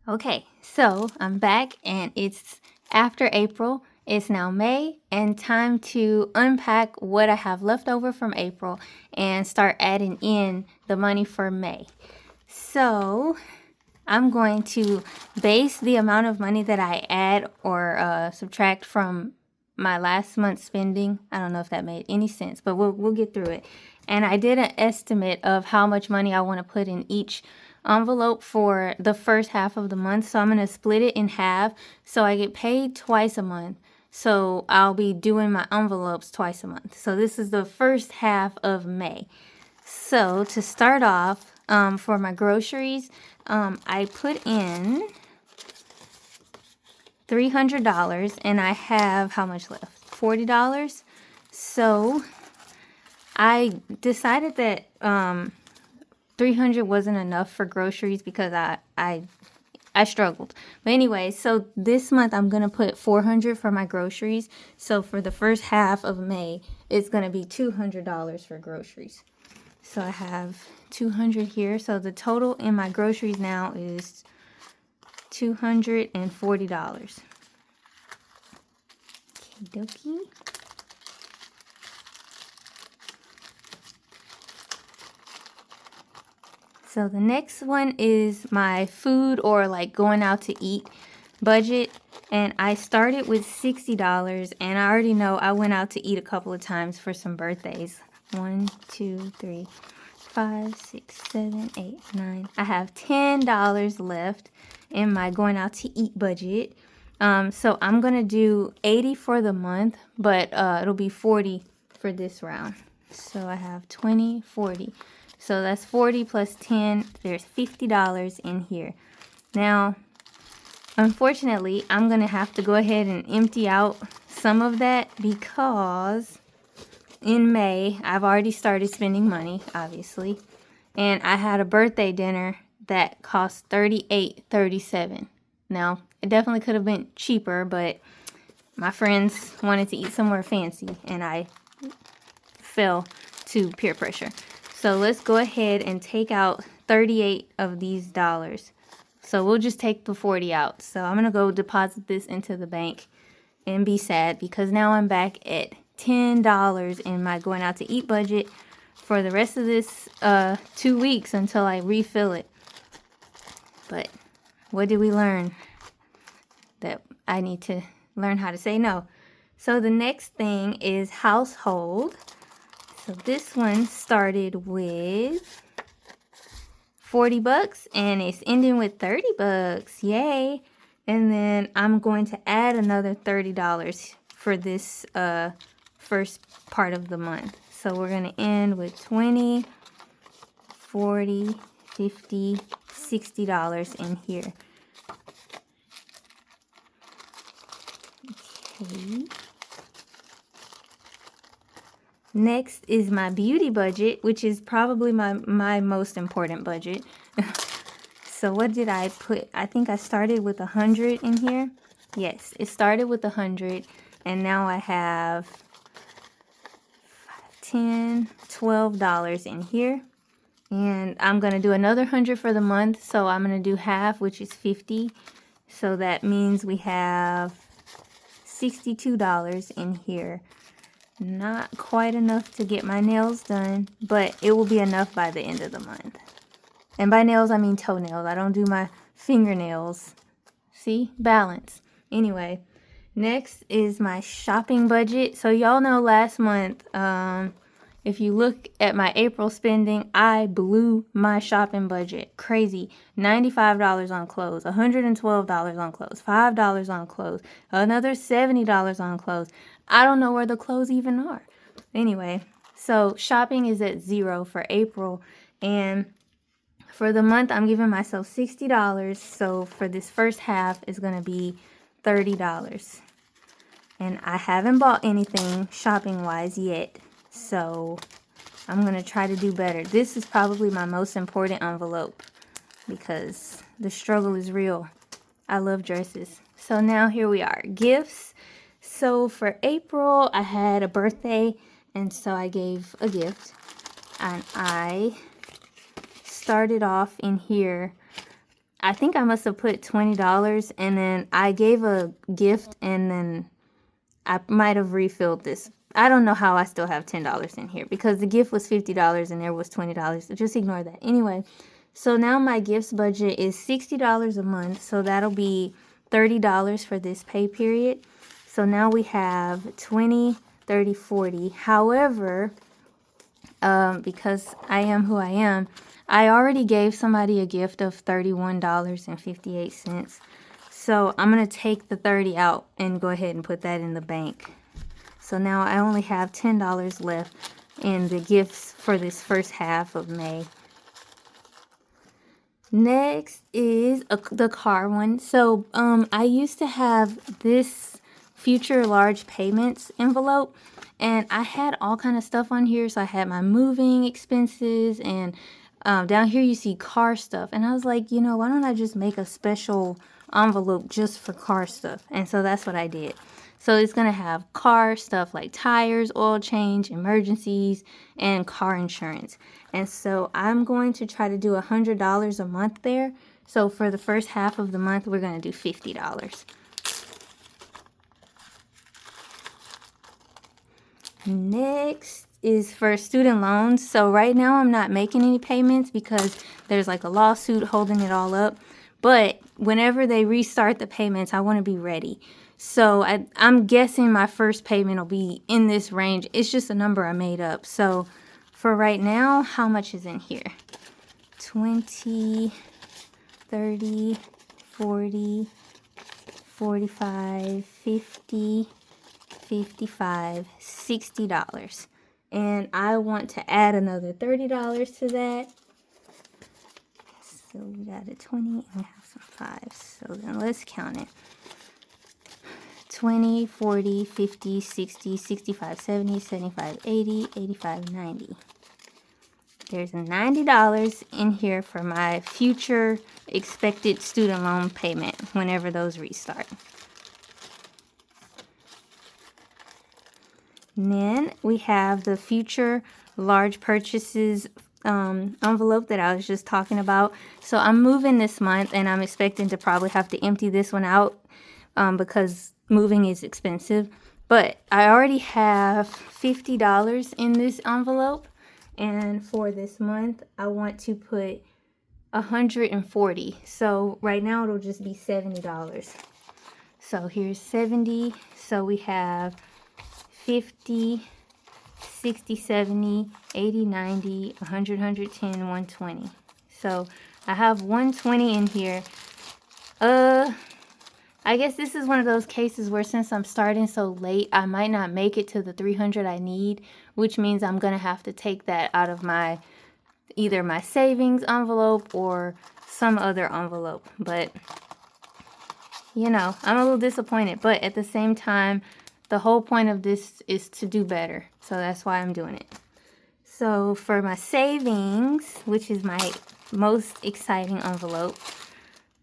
Okay, so I'm back and it's after April. It's now May and time to unpack what I have left over from April and start adding in the money for May. So I'm going to base the amount of money that I add or subtract from my last month's spending. I don't know if that made any sense, but we'll get through it. And I did an estimate of how much money I want to put in each envelope for the first half of the month. So I'm going to split it in half so I get paid twice a month. So I'll be doing my envelopes twice a month. So this is the first half of May. So to start off, for my groceries, I put in $300 and I have how much left? $40. So I decided that 300 wasn't enough for groceries because I struggled. But anyway, so this month I'm going to put 400 for my groceries. So for the first half of May, it's going to be $200 for groceries. So I have 200 here. So the total in my groceries now is $240. Okie dokie. So the next one is my food or like going out to eat budget. And I started with $60 and I already know I went out to eat a couple of times for some birthdays. 1, 2, 3, 5, 6, 7, 8, 9. I have $10 left in my going out to eat budget. So I'm going to do 80 for the month, but it'll be 40 for this round. So I have 20, 40. So that's 40 plus 10. There's $50 in here. Now, unfortunately, I'm going to have to go ahead and empty out some of that because in May, I've already started spending money, obviously. And I had a birthday dinner that cost $38.37. Now, it definitely could have been cheaper, but my friends wanted to eat somewhere fancy, and I fell to peer pressure. So let's go ahead and take out 38 of these dollars. So we'll just take the 40 out. So I'm going to go deposit this into the bank and be sad because now I'm back at $10 in my going out to eat budget for the rest of this 2 weeks until I refill it. But what did we learn? That I need to learn how to say no. So the next thing is household. So this one started with $40 and it's ending with $30. Yay. And then I'm going to add another $30 for this first part of the month. So we're going to end with 20, 40, 50, $60 in here. Okay. Next is my beauty budget, which is probably my most important budget. So what did I put? I think I started with 100 in here. Yes, it started with 100 and now I have $10, $12 in here. And I'm going to do another 100 for the month. So I'm going to do half, which is 50. So that means we have $62 in here. Not quite enough to get my nails done, but it will be enough by the end of the month. And by nails, I mean toenails. I don't do my fingernails. See? Balance. Anyway, next is my shopping budget. So y'all know last month, if you look at my April spending, I blew my shopping budget. Crazy. $95 on clothes, $112 on clothes, $5 on clothes, another $70 on clothes. I don't know where the clothes even are. Anyway, so shopping is at 0 for April. And for the month, I'm giving myself $60. So for this first half, it's going to be $30. And I haven't bought anything shopping-wise yet. So I'm going to try to do better. This is probably my most important envelope because the struggle is real. I love dresses. So now here we are. Gifts. So for April, I had a birthday, and so I gave a gift. And I started off in here. I think I must have put $20, and then I gave a gift, and then I might have refilled this. I don't know how I still have $10 in here because the gift was $50 and there was $20. So just ignore that. Anyway, so now my gifts budget is $60 a month. So that'll be $30 for this pay period. So now we have 20, 30, 40. However, because I am who I am, I already gave somebody a gift of $31.58. So I'm going to take the 30 out and go ahead and put that in the bank. So now I only have $10 left in the gifts for this first half of May. Next is the car one. So I used to have this future large payments envelope, and I had all kind of stuff on here. So I had my moving expenses, and down here you see car stuff. And I was like, you know, why don't I just make a special envelope just for car stuff? And so that's what I did. So it's going to have car stuff like tires, oil change, emergencies, and car insurance. And so I'm going to try to do $100 a month there. So for the first half of the month, we're going to do $50. Next is for student loans. So right now I'm not making any payments because there's like a lawsuit holding it all up. But whenever they restart the payments, I want to be ready. So I'm guessing my first payment will be in this range. It's just a number I made up. So for right now, how much is in here? 20, 30, 40, 45, 50, 55, $60. And I want to add another $30 to that. So we got a 20 and we have some 5s. So then let's count it. 20, 40, 50, 60, 65, 70, 75, 80, 85, 90. There's $90 in here for my future expected student loan payment whenever those restart. And then we have the future large purchases envelope that I was just talking about. So I'm moving this month and I'm expecting to probably have to empty this one out because moving is expensive. But I already have $50 in this envelope. And for this month, I want to put $140. So right now it'll just be $70. So here's 70. So we have 50, 60, 70, 80, 90, 100, 110, 120. So I have 120 in here. I guess this is one of those cases where since I'm starting so late, I might not make it to the 300 I need, which means I'm going to have to take that out of my either my savings envelope or some other envelope. But, you know, I'm a little disappointed. But at the same time, the whole point of this is to do better. So that's why I'm doing it. So for my savings, which is my most exciting envelope,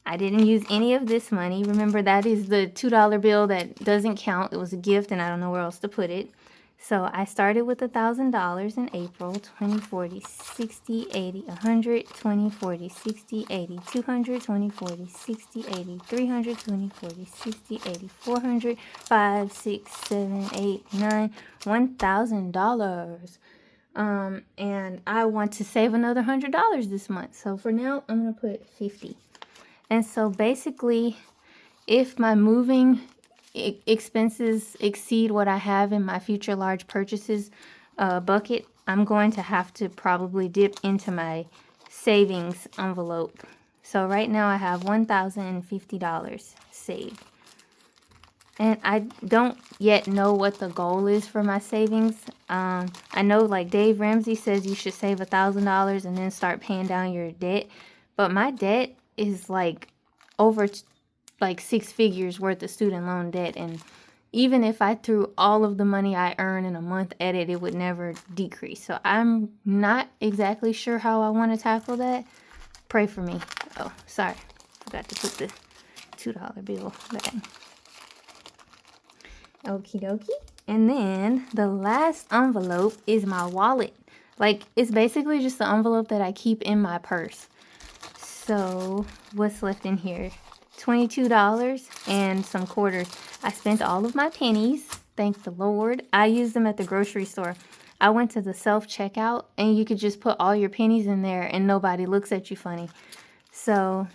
I didn't use any of this money. Remember, that is the $2 bill that doesn't count. It was a gift and I don't know where else to put it. So I started with $1,000 in April. 20, 40, 60, 80, 100, 20, 40, 60, 80, 200, 20, 40, 60, 80, 300, 20, 40, 60, 80, 400, 5, 6, 7, 8, 9, $1,000. And I want to save another $100 this month. So for now, I'm going to put 50. And so basically, if my moving expenses exceed what I have in my future large purchases bucket, I'm going to have to probably dip into my savings envelope. So right now I have $1,050 saved. And I don't yet know what the goal is for my savings. I know like Dave Ramsey says you should save $1,000 and then start paying down your debt. But my debt is like over like 6 figures worth of student loan debt. And even if I threw all of the money I earn in a month at it, it would never decrease. So I'm not exactly sure how I want to tackle that. Pray for me. Oh, sorry. Forgot to put the $2 bill back. Okie dokie. And then the last envelope is my wallet. Like, it's basically just the envelope that I keep in my purse. So what's left in here? $22 and some quarters. I spent all of my pennies. Thank the Lord. I used them at the grocery store. I went to the self-checkout and you could just put all your pennies in there and nobody looks at you funny. So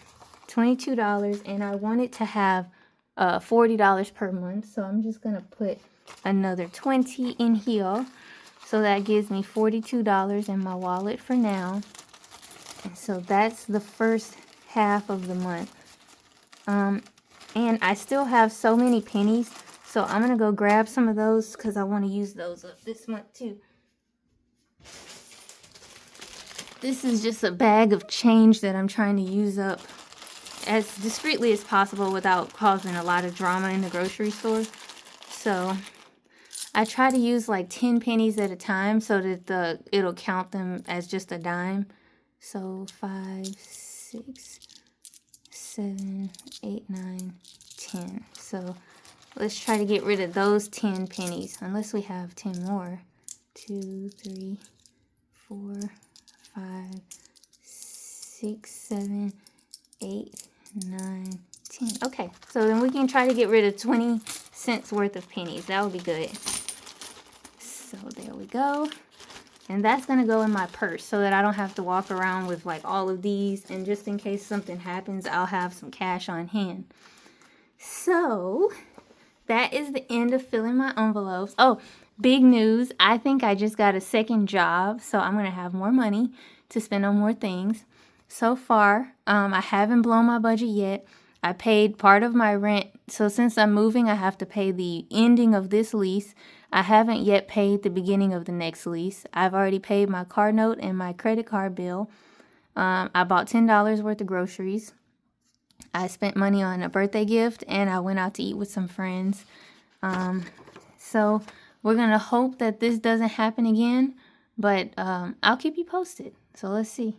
$22, and I wanted to have $40 per month. So I'm just going to put another 20 in here. So that gives me $42 in my wallet for now. And so that's the first half of the month. And I still have so many pennies. So I'm going to go grab some of those because I want to use those up this month too. This is just a bag of change that I'm trying to use up as discreetly as possible without causing a lot of drama in the grocery store. So I try to use like 10 pennies at a time so that it'll count them as just a dime. So 5, 6, 7, 8, 9, 10. So let's try to get rid of those 10 pennies, unless we have 10 more. 2, 3, 4, 5, 6, 7, 8, 9, 10. Okay, so then we can try to get rid of 20 cents worth of pennies. That would be good. So there we go. And that's going to go in my purse so that I don't have to walk around with like all of these. And just in case something happens, I'll have some cash on hand. So that is the end of filling my envelopes. Oh, big news. I think I just got a second job. So I'm going to have more money to spend on more things. So far, I haven't blown my budget yet. I paid part of my rent. So since I'm moving, I have to pay the ending of this lease. I haven't yet paid the beginning of the next lease. I've already paid my car note and my credit card bill. I bought $10 worth of groceries. I spent money on a birthday gift and I went out to eat with some friends. So we're going to hope that this doesn't happen again, but I'll keep you posted. So let's see.